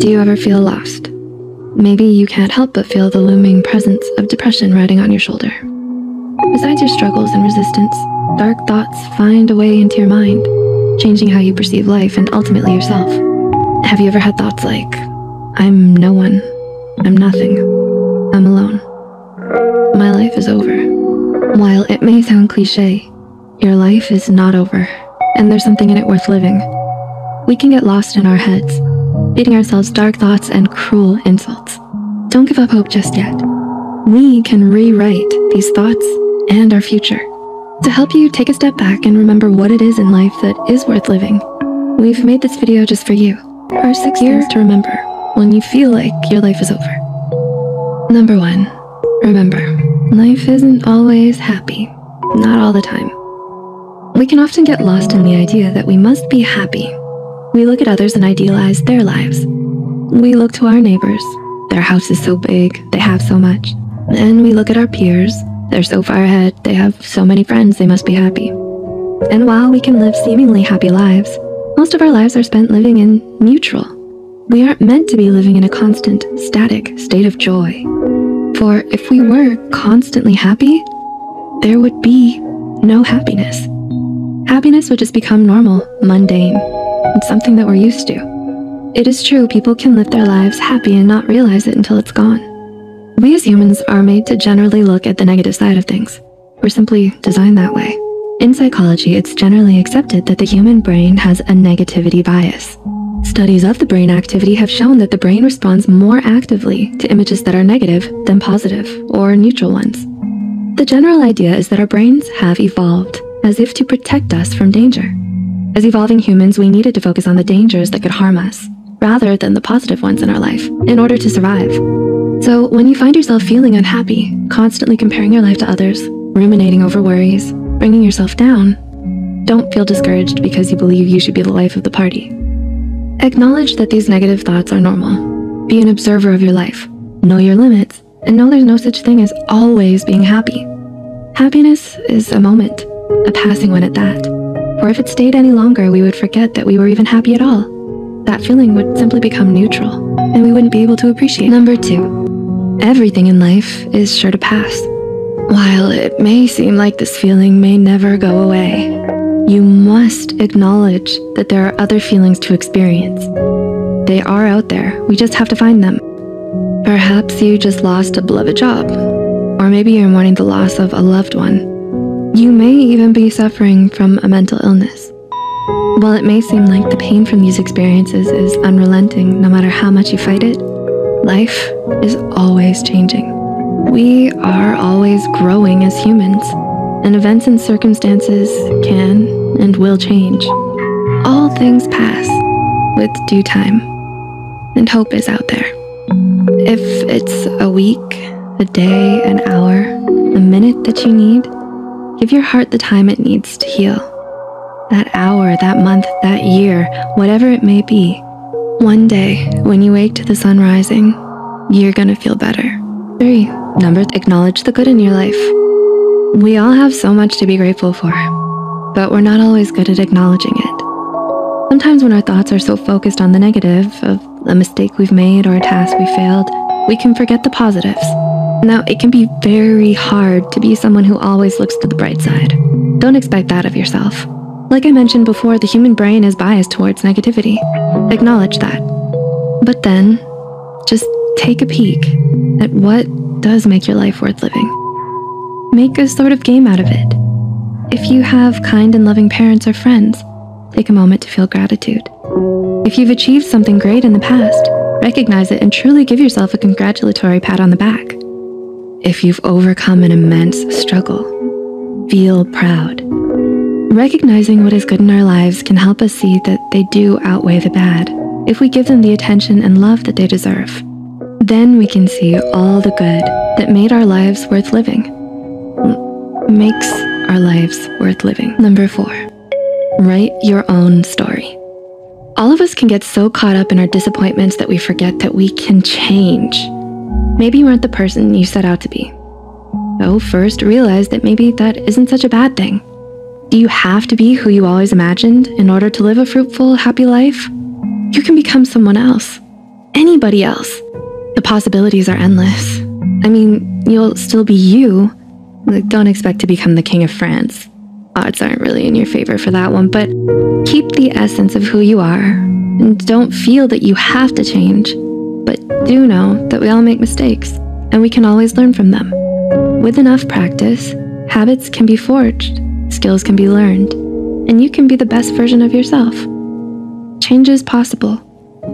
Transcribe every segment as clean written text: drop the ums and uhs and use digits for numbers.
Do you ever feel lost? Maybe you can't help but feel the looming presence of depression riding on your shoulder. Besides your struggles and resistance, dark thoughts find a way into your mind, changing how you perceive life and ultimately yourself. Have you ever had thoughts like, I'm no one, I'm nothing, I'm alone, my life is over? While it may sound cliche, your life is not over, and there's something in it worth living. We can get lost in our heads, feeding ourselves dark thoughts and cruel insults. Don't give up hope just yet. We can rewrite these thoughts and our future. To help you take a step back and remember what it is in life that is worth living, we've made this video just for you. Our 6 years to remember when you feel like your life is over. Number 1, remember, life isn't always happy, not all the time. We can often get lost in the idea that we must be happy. We look at others and idealize their lives. We look to our neighbors. Their house is so big, they have so much. And we look at our peers. They're so far ahead, they have so many friends, they must be happy. And while we can live seemingly happy lives, most of our lives are spent living in neutral. We aren't meant to be living in a constant, static state of joy. For if we were constantly happy, there would be no happiness. Happiness would just become normal, mundane, and something that we're used to. It is true, people can live their lives happy and not realize it until it's gone. We as humans are made to generally look at the negative side of things. We're simply designed that way. In psychology, it's generally accepted that the human brain has a negativity bias. Studies of the brain activity have shown that the brain responds more actively to images that are negative than positive or neutral ones. The general idea is that our brains have evolved as if to protect us from danger. As evolving humans, we needed to focus on the dangers that could harm us, rather than the positive ones in our life, in order to survive. So when you find yourself feeling unhappy, constantly comparing your life to others, ruminating over worries, bringing yourself down, don't feel discouraged because you believe you should be the life of the party. Acknowledge that these negative thoughts are normal. Be an observer of your life, know your limits, and know there's no such thing as always being happy. Happiness is a moment, a passing one at that. For if it stayed any longer, we would forget that we were even happy at all. That feeling would simply become neutral, and we wouldn't be able to appreciate it. Number 2, everything in life is sure to pass. While it may seem like this feeling may never go away, you must acknowledge that there are other feelings to experience. They are out there, we just have to find them. Perhaps you just lost a beloved job, or maybe you're mourning the loss of a loved one. You may even be suffering from a mental illness. While it may seem like the pain from these experiences is unrelenting no matter how much you fight it, life is always changing. We are always growing as humans, and events and circumstances can and will change. All things pass with due time, and hope is out there. If it's a week, a day, an hour, a minute that you need, give your heart the time it needs to heal. That hour, that month, that year, whatever it may be, one day when you wake to the sun rising, you're gonna feel better. 3, number 3, acknowledge the good in your life. We all have so much to be grateful for, but we're not always good at acknowledging it. Sometimes when our thoughts are so focused on the negative of a mistake we've made or a task we failed, we can forget the positives. Now, it can be very hard to be someone who always looks to the bright side. Don't expect that of yourself. Like I mentioned before, the human brain is biased towards negativity. Acknowledge that. But then, just take a peek at what does make your life worth living. Make a sort of game out of it. If you have kind and loving parents or friends, take a moment to feel gratitude. If you've achieved something great in the past, recognize it and truly give yourself a congratulatory pat on the back. If you've overcome an immense struggle, feel proud. Recognizing what is good in our lives can help us see that they do outweigh the bad if we give them the attention and love that they deserve. Then we can see all the good that made our lives worth living. Makes our lives worth living. Number 4, write your own story. All of us can get so caught up in our disappointments that we forget that we can change. Maybe you aren't the person you set out to be. So first, realize that maybe that isn't such a bad thing. Do you have to be who you always imagined in order to live a fruitful, happy life? You can become someone else. anybody else. The possibilities are endless. I mean, you'll still be you. Like, don't expect to become the King of France. Odds aren't really in your favor for that one, but keep the essence of who you are, and don't feel that you have to change. But do know that we all make mistakes, and we can always learn from them. With enough practice, habits can be forged, skills can be learned, and you can be the best version of yourself. Change is possible.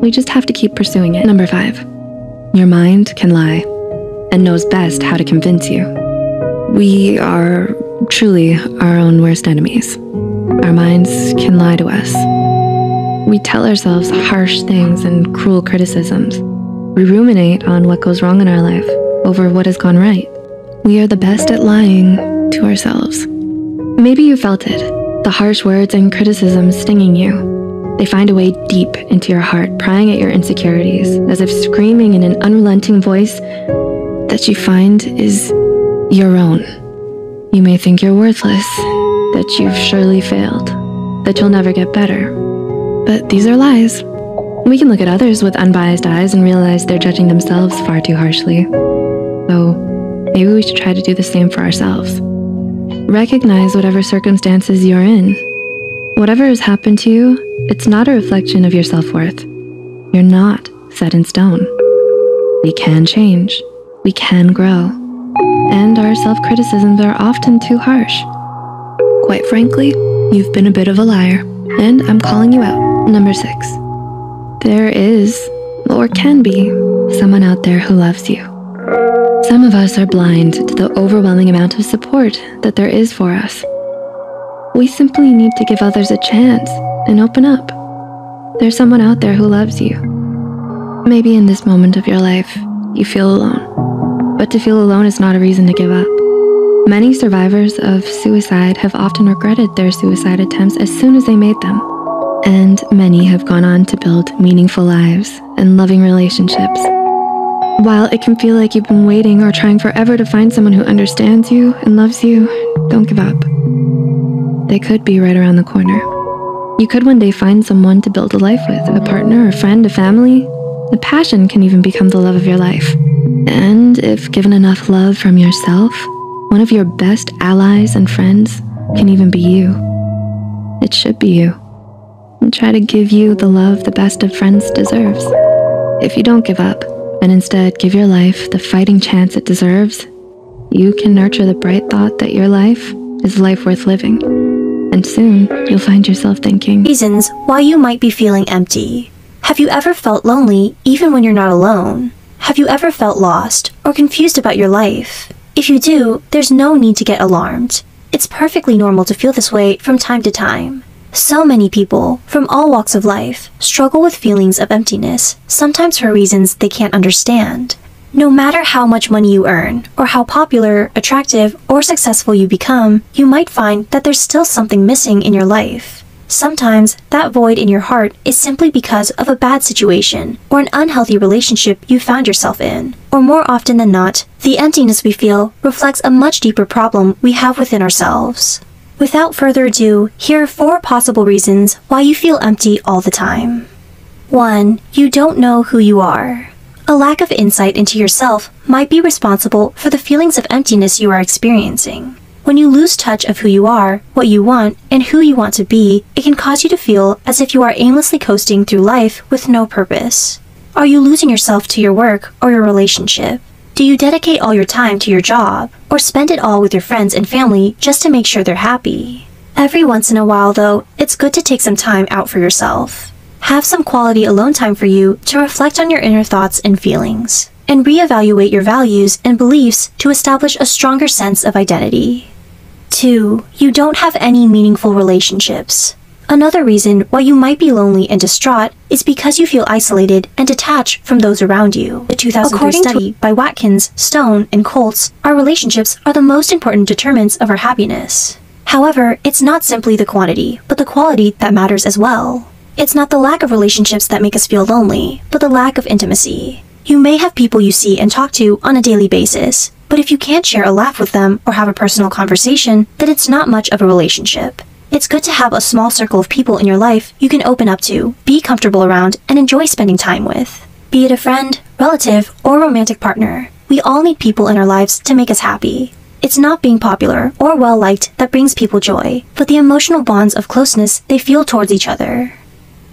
We just have to keep pursuing it. Number 5, your mind can lie and knows best how to convince you. We are truly our own worst enemies. Our minds can lie to us. We tell ourselves harsh things and cruel criticisms. We ruminate on what goes wrong in our life over what has gone right. We are the best at lying to ourselves. Maybe you felt it, the harsh words and criticisms stinging you. They find a way deep into your heart, prying at your insecurities, as if screaming in an unrelenting voice that you find is your own. You may think you're worthless, that you've surely failed, that you'll never get better. But these are lies. We can look at others with unbiased eyes and realize they're judging themselves far too harshly. So maybe we should try to do the same for ourselves. Recognize whatever circumstances you're in. Whatever has happened to you, it's not a reflection of your self-worth. You're not set in stone. We can change. We can grow. And our self-criticisms are often too harsh. Quite frankly, you've been a bit of a liar, and I'm calling you out. Number 6, there is, or can be, someone out there who loves you. Some of us are blind to the overwhelming amount of support that there is for us. We simply need to give others a chance and open up. There's someone out there who loves you. Maybe in this moment of your life, you feel alone. But to feel alone is not a reason to give up. Many survivors of suicide have often regretted their suicide attempts as soon as they made them. And many have gone on to build meaningful lives and loving relationships. While it can feel like you've been waiting or trying forever to find someone who understands you and loves you, don't give up. They could be right around the corner. You could one day find someone to build a life with, a partner, a friend, a family. A passion can even become the love of your life. And if given enough love from yourself, one of your best allies and friends can even be you. It should be you. And try to give you the love the best of friends deserves. If you don't give up, and instead give your life the fighting chance it deserves, you can nurture the bright thought that your life is a life worth living. And soon, you'll find yourself thinking, reasons why you might be feeling empty. Have you ever felt lonely even when you're not alone? Have you ever felt lost or confused about your life? If you do, there's no need to get alarmed. It's perfectly normal to feel this way from time to time. So many people, from all walks of life, struggle with feelings of emptiness, sometimes for reasons they can't understand. No matter how much money you earn, or how popular, attractive, or successful you become, you might find that there's still something missing in your life. Sometimes, that void in your heart is simply because of a bad situation, or an unhealthy relationship you found yourself in. Or more often than not, the emptiness we feel reflects a much deeper problem we have within ourselves. Without further ado, here are 4 possible reasons why you feel empty all the time. 1. You don't know who you are. A lack of insight into yourself might be responsible for the feelings of emptiness you are experiencing. When you lose touch of who you are, what you want, and who you want to be, it can cause you to feel as if you are aimlessly coasting through life with no purpose. Are you losing yourself to your work or your relationship? Do you dedicate all your time to your job, or spend it all with your friends and family just to make sure they're happy? Every once in a while, though, it's good to take some time out for yourself. Have some quality alone time for you to reflect on your inner thoughts and feelings, and reevaluate your values and beliefs to establish a stronger sense of identity. 2. You don't have any meaningful relationships. Another reason why you might be lonely and distraught is because you feel isolated and detached from those around you. The 2003 study by Watkins, Stone, and Colts, our relationships are the most important determinants of our happiness. However, it's not simply the quantity, but the quality that matters as well. It's not the lack of relationships that make us feel lonely, but the lack of intimacy. You may have people you see and talk to on a daily basis, but if you can't share a laugh with them or have a personal conversation, then it's not much of a relationship. It's good to have a small circle of people in your life you can open up to, be comfortable around, and enjoy spending time with. Be it a friend, relative, or romantic partner, we all need people in our lives to make us happy. It's not being popular or well-liked that brings people joy, but the emotional bonds of closeness they feel towards each other.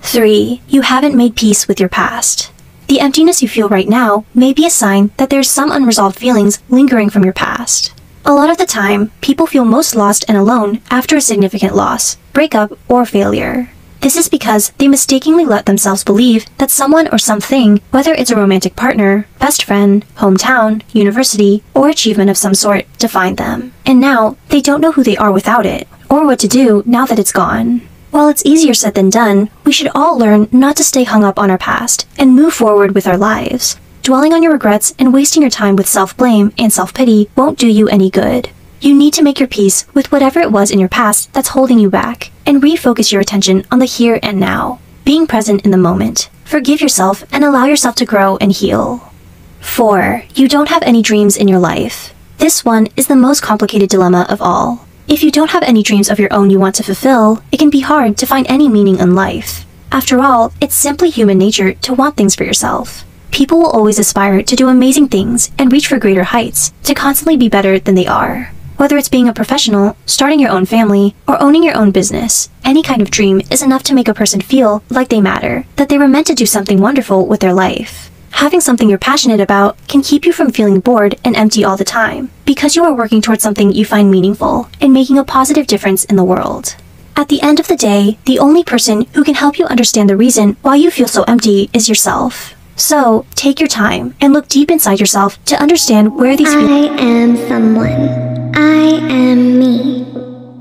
3. You haven't made peace with your past. The emptiness you feel right now may be a sign that there's some unresolved feelings lingering from your past. A lot of the time, people feel most lost and alone after a significant loss, breakup, or failure. This is because they mistakenly let themselves believe that someone or something, whether it's a romantic partner, best friend, hometown, university, or achievement of some sort, defined them. And now, they don't know who they are without it, or what to do now that it's gone. While it's easier said than done, we should all learn not to stay hung up on our past and move forward with our lives. Dwelling on your regrets and wasting your time with self-blame and self-pity won't do you any good. You need to make your peace with whatever it was in your past that's holding you back, and refocus your attention on the here and now, being present in the moment. Forgive yourself and allow yourself to grow and heal. 4. You don't have any dreams in your life. This one is the most complicated dilemma of all. If you don't have any dreams of your own you want to fulfill, it can be hard to find any meaning in life. After all, it's simply human nature to want things for yourself. People will always aspire to do amazing things and reach for greater heights, to constantly be better than they are. Whether it's being a professional, starting your own family, or owning your own business, any kind of dream is enough to make a person feel like they matter, that they were meant to do something wonderful with their life. Having something you're passionate about can keep you from feeling bored and empty all the time, because you are working towards something you find meaningful and making a positive difference in the world. At the end of the day, the only person who can help you understand the reason why you feel so empty is yourself. So, take your time and look deep inside yourself to understand where these feelings— I am someone. I am me.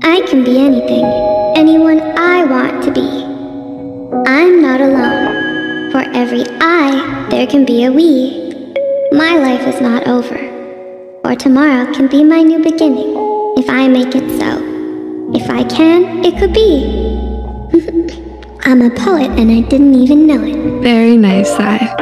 I can be anything, anyone I want to be. I'm not alone. For every I, there can be a we. My life is not over. For tomorrow can be my new beginning, if I make it so. If I can, it could be. I'm a poet and I didn't even know it. Very nice, Sai.